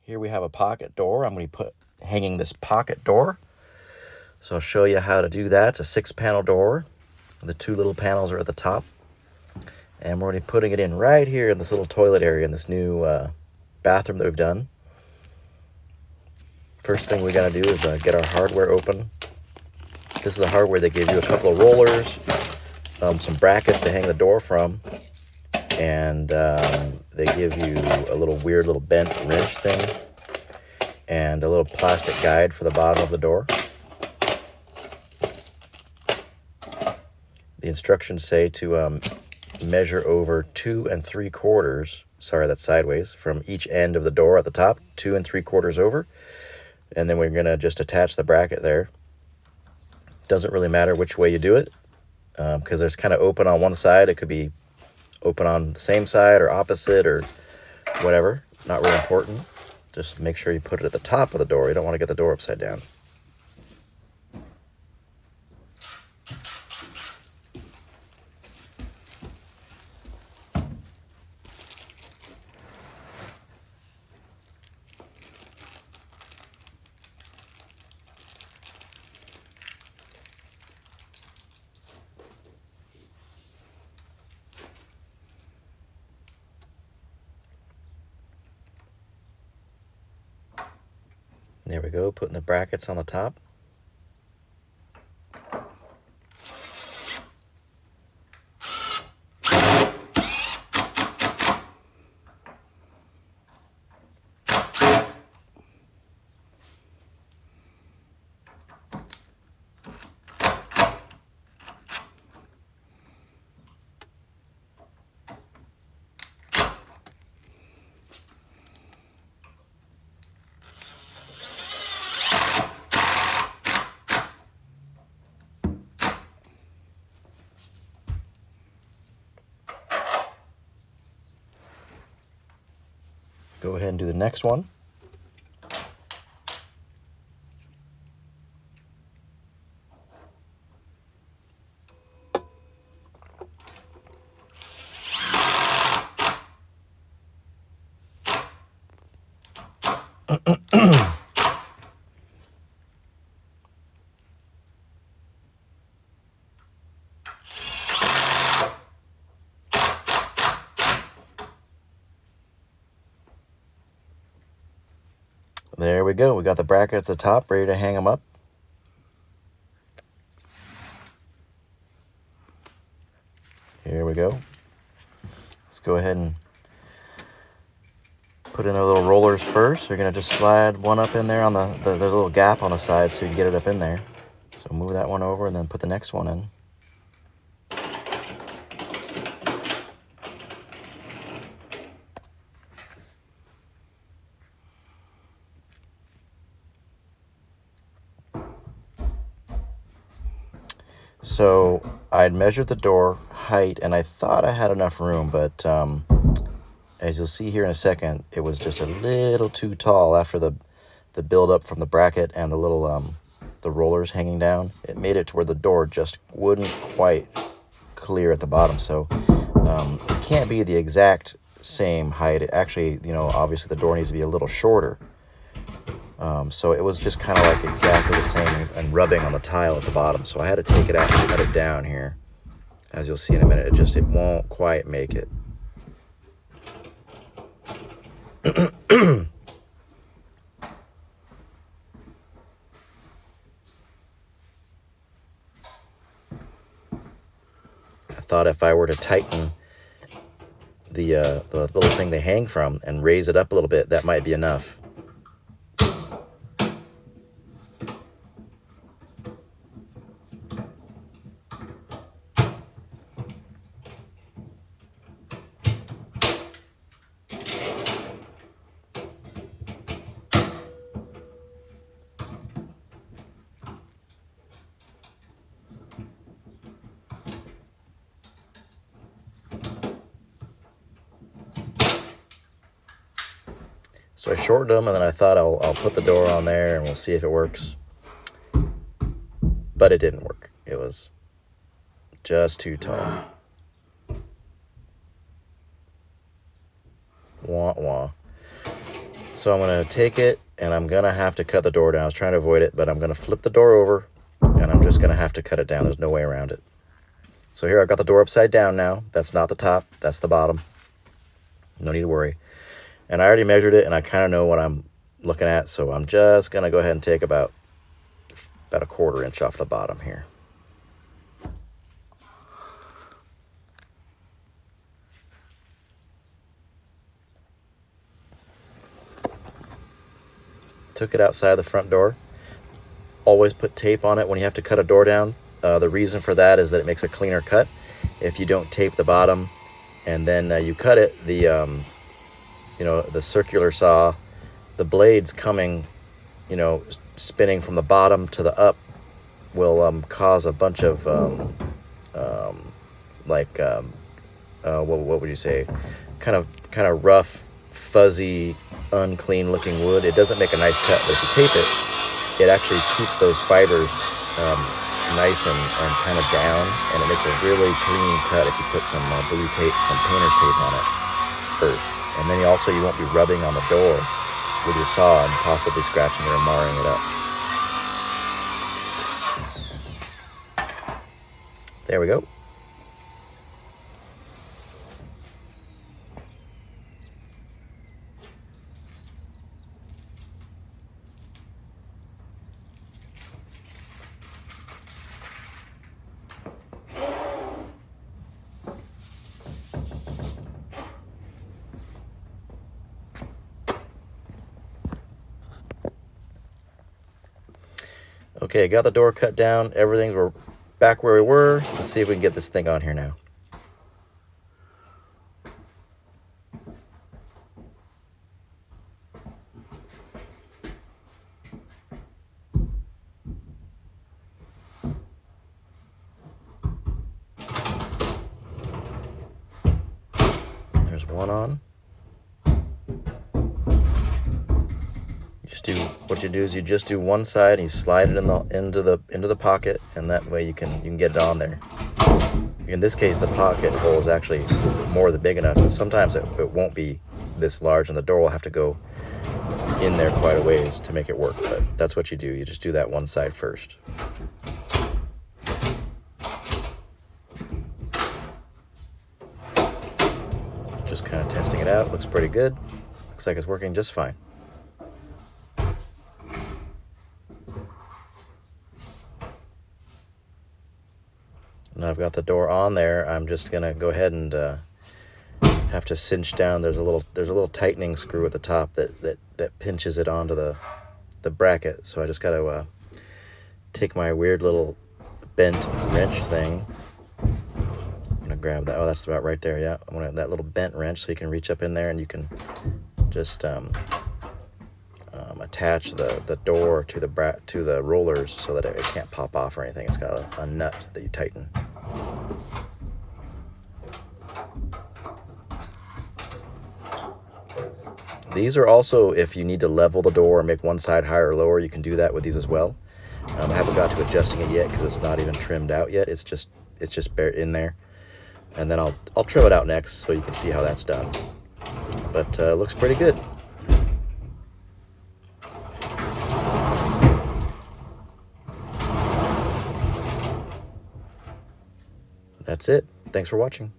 Here we have a pocket door. I'm going to be hanging this pocket door. So I'll show you how to do that. It's a 6-panel door. The 2 little panels are at the top. And we're going to be putting it in right here in this little toilet area in this new bathroom that we've done. First thing we got to do is get our hardware open. This is the hardware they give you: a couple of rollers, some brackets to hang the door from, and they give you a little weird little bent wrench thing and a little plastic guide for the bottom of the door. The instructions say to measure over 2 3/4, sorry, that's sideways, from each end of the door at the top, 2 3/4 over. And then we're going to just attach the bracket there. Doesn't really matter which way you do it, because there's kind of open on one side. It could be open on the same side or opposite or whatever. Not really important. Just make sure you put it at the top of the door. You don't want to get the door upside down. There we go, putting the brackets on the top. Go ahead and do the next one. There we go. We got the brackets at the top, ready to hang them up. Here we go. Let's go ahead and put in the little rollers first. You're going to just slide one up in there on there's a little gap on the side so you can get it up in there. So move that one over and then put the next one in. So I'd measured the door height and I thought I had enough room, but as you'll see here in a second, it was just a little too tall after the build up from the bracket and the little the rollers hanging down. It made it to where the door just wouldn't quite clear at the bottom. So it can't be the exact same height. It actually, obviously the door needs to be a little shorter. So it was just kind of like exactly the same and rubbing on the tile at the bottom. So I had to take it out and cut it down here. As you'll see in a minute, it won't quite make it. I thought if I were to tighten the little thing they hang from and raise it up a little bit, that might be enough. So I shortened them, and then I thought I'll put the door on there and we'll see if it works. But it didn't work. It was just too tall. Wah wah. So I'm going to take it, and I'm going to have to cut the door down. I was trying to avoid it, but I'm going to flip the door over, and I'm just going to have to cut it down. There's no way around it. So here I've got the door upside down now. That's not the top, that's the bottom. No need to worry. And I already measured it, and I kind of know what I'm looking at, so I'm just going to go ahead and take about a 1/4 inch off the bottom here. Took it outside the front door. Always put tape on it when you have to cut a door down. The reason for that is that it makes a cleaner cut. If you don't tape the bottom and then you cut it, the the circular saw, the blades coming, spinning from the bottom to the up will cause a bunch of what would you say, kind of rough, fuzzy, unclean looking wood. It doesn't make a nice cut, but if you tape it, it actually keeps those fibers nice and kind of down, and it makes a really clean cut if you put some blue tape, some painter's tape on it first. And then you won't be rubbing on the door with your saw and possibly scratching it or marring it up. There we go. Okay, got the door cut down. We're back where we were. Let's see if we can get this thing on here now. There's one on. What you do is you just do one side and you slide it into the pocket, and that way you can get it on there. In this case, the pocket hole is actually more than big enough, and sometimes it won't be this large, and the door will have to go in there quite a ways to make it work. But that's what you do. You just do that one side first. Just kind of testing it out. Looks pretty good. Looks like it's working just fine. Now I've got the door on there. I'm just gonna go ahead and have to cinch down. There's a little tightening screw at the top that pinches it onto the bracket. So I just gotta take my weird little bent wrench thing. I'm gonna grab that. Oh, that's about right there. Yeah, I'm gonna have that little bent wrench so you can reach up in there and you can just attach the door to the rollers so that it can't pop off or anything. It's got a nut that you tighten. These are also, if you need to level the door or make one side higher or lower, you can do that with these as well. I haven't got to adjusting it yet because it's not even trimmed out yet. It's just bare in there, and then I'll trim it out next so you can see how that's done. But it looks pretty good. That's it. Thanks for watching.